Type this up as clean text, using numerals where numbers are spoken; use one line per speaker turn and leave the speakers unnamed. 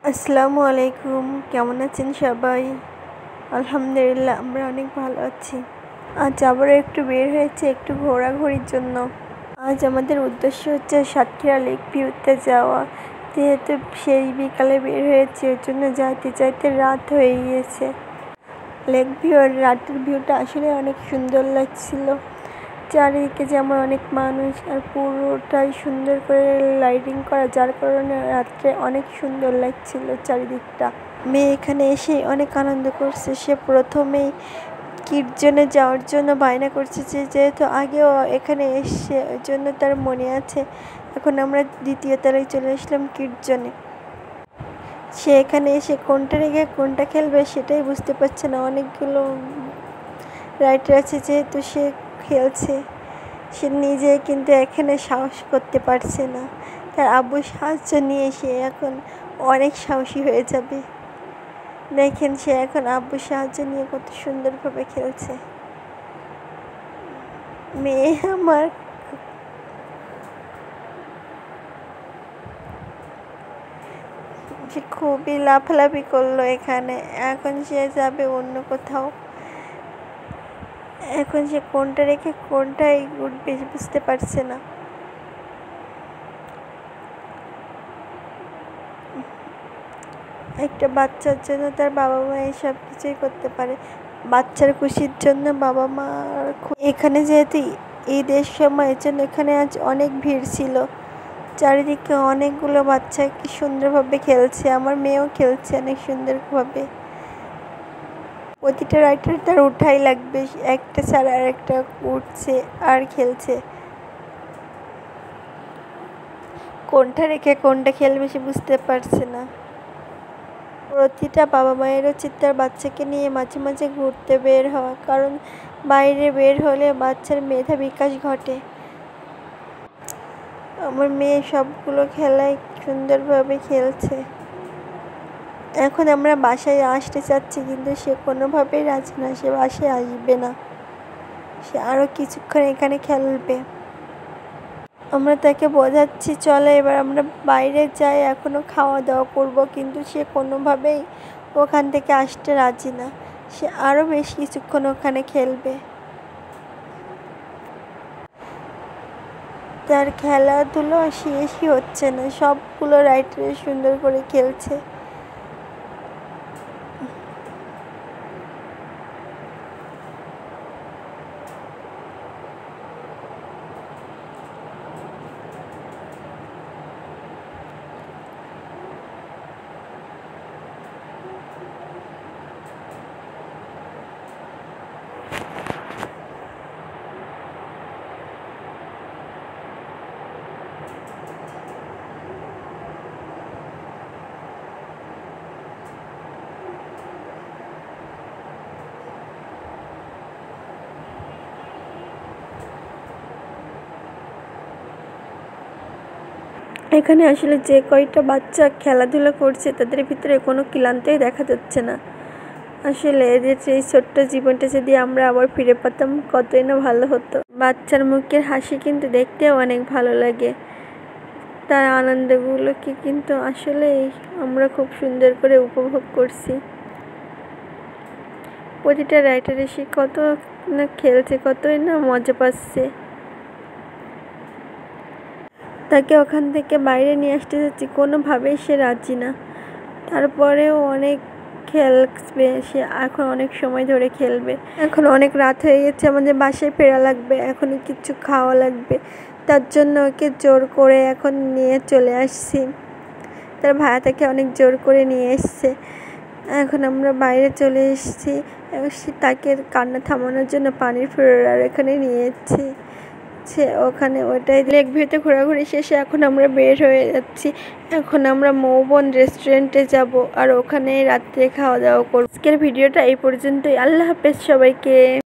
আসসালামু আলাইকুম, কেমন আছেন সবাই? আলহামদুলিল্লাহ আমরা অনেক ভালো আছি। আজ আবার একটু বের হয়েছে একটু ঘোরাঘুরির জন্য। আজ আমাদের উদ্দেশ্য হচ্ছে সাতক্ষীরা লেক ভিউতে যাওয়া। যেহেতু সেই বিকালে বের হয়েছে ওই জন্য যাইতে যাইতে রাত হয়ে গিয়েছে। লেক ভিউ আর রাতের ভিউটা আসলে অনেক সুন্দর লাগছিল। চারিদিকে যেমন অনেক মানুষ আর পুরোটাই সুন্দর করে লাইটিং করা, যার কারণে রাত্রে অনেক সুন্দর লাগছিল চারিদিকটা। মেয়ে এখানে এসে অনেক আনন্দ করছে। সে প্রথমেই কিডজনে যাওয়ার জন্য বায়না করছে, যেহেতু আগেও এখানে এসে ওই জন্য তার মনে আছে। এখন আমরা দ্বিতীয় তলায় চলে আসলাম কিডজনে। সে এখানে এসে কোনটা রেখে কোনটা খেলবে সেটাই বুঝতে পারছে না। অনেকগুলো রাইডার আছে যেহেতু সে খেলছে, সে নিজে কিন্তু এখানে সাহস করতে পারছে না। তার আব্বুর সাহায্য নিয়ে সে এখন অনেক সাহসী হয়ে যাবে। দেখেন সে এখন আব্বুর সাহায্য নিয়ে কত সুন্দরভাবে খেলছে। মেয়ে আমার সে খুবই লাফালাফি করলো এখানে। এখন সে যাবে অন্য কোথাও। এখন সে কোনটা রেখে কোনটাই উঠবে বুঝতে পারছে না। একটা বাচ্চার জন্য তার বাবা মা সব কিছুই করতে পারে। বাচ্চার খুশির জন্য বাবা মা। এখানে যেহেতু ঈদের সময় এর জন্য এখানে আজ অনেক ভিড় ছিল। চারিদিকে অনেকগুলো বাচ্চা কি সুন্দরভাবে খেলছে। আমার মেয়েও খেলছে অনেক সুন্দরভাবে। প্রতিটা রাইডার তার উঠাই লাগবে, একটা ছাড়া আর একটা উঠছে আর খেলছে। কোনটা রেখে কোনটা খেলবে সে বুঝতে পারছে না। প্রতিটা বাবা মায়ের উচিত তার বাচ্চাকে নিয়ে মাঝে মাঝে ঘুরতে বের হওয়া, কারণ বাইরে বের হলে বাচ্চার মেধা বিকাশ ঘটে। আমার মেয়ে সবগুলো খেলাই সুন্দরভাবে খেলছে। এখন আমরা বাসায় আসতে চাচ্ছি কিন্তু সে কোনোভাবেই রাজি না, সে বাসায় আসবে না, সে আরও কিছুক্ষণ এখানে খেলবে। আমরা তাকে বোঝাচ্ছি চলে এবার আমরা বাইরে যাই, এখনও খাওয়া দাওয়া করবো, কিন্তু সে কোনোভাবেই ওখান থেকে আসতে রাজি না। সে আরও বেশ কিছুক্ষণ ওখানে খেলবে। তার খেলাধুলো শেষই হচ্ছে না, সবগুলো রাইডারে সুন্দর করে খেলছে। এখানে আসলে যে কয়টা বাচ্চা খেলাধুলা করছে তাদের ভিতরে কোনো ক্লান্তই দেখা যাচ্ছে না। আসলে এদের এই ছোট্ট জীবনটা যদি আমরা আবার ফিরে পেতাম কতই না ভালো হতো। বাচ্চার মুখের হাসি কিন্তু দেখতেও অনেক ভালো লাগে। তার আনন্দগুলোকে কিন্তু আসলেই আমরা খুব সুন্দর করে উপভোগ করছি। প্রতিটা রাইডার এসে কত না খেলছে, কতই না মজা পাচ্ছে। তাকে ওখান থেকে বাইরে নিয়ে আসতে যাচ্ছি, কোনোভাবেই সে রাজি না। তারপরেও অনেক খেলবে সে, এখন অনেক সময় ধরে খেলবে। এখন অনেক রাত হয়ে গেছে, আমাদের বাসায় ফেরা লাগবে, এখনই কিছু খাওয়া লাগবে। তার জন্য ওকে জোর করে এখন নিয়ে চলে আসছি। তার ভাইয়া তাকে অনেক জোর করে নিয়ে এসছে। এখন আমরা বাইরে চলে এসেছি। তাকে কান্না থামানোর জন্য পানির ফোয়ারা এখানে নিয়ে এসেছি। ওখানে ওটাই লেক ভিউতে ঘোরাঘুরি শেষে এখন আমরা বের হয়ে যাচ্ছি। এখন আমরা মৌবন রেস্টুরেন্টে যাব আর ওখানে রাত্রে খাওয়া দাওয়া করব। আজকের ভিডিওটা এই পর্যন্তই। আল্লাহ হাফেজ সবাইকে।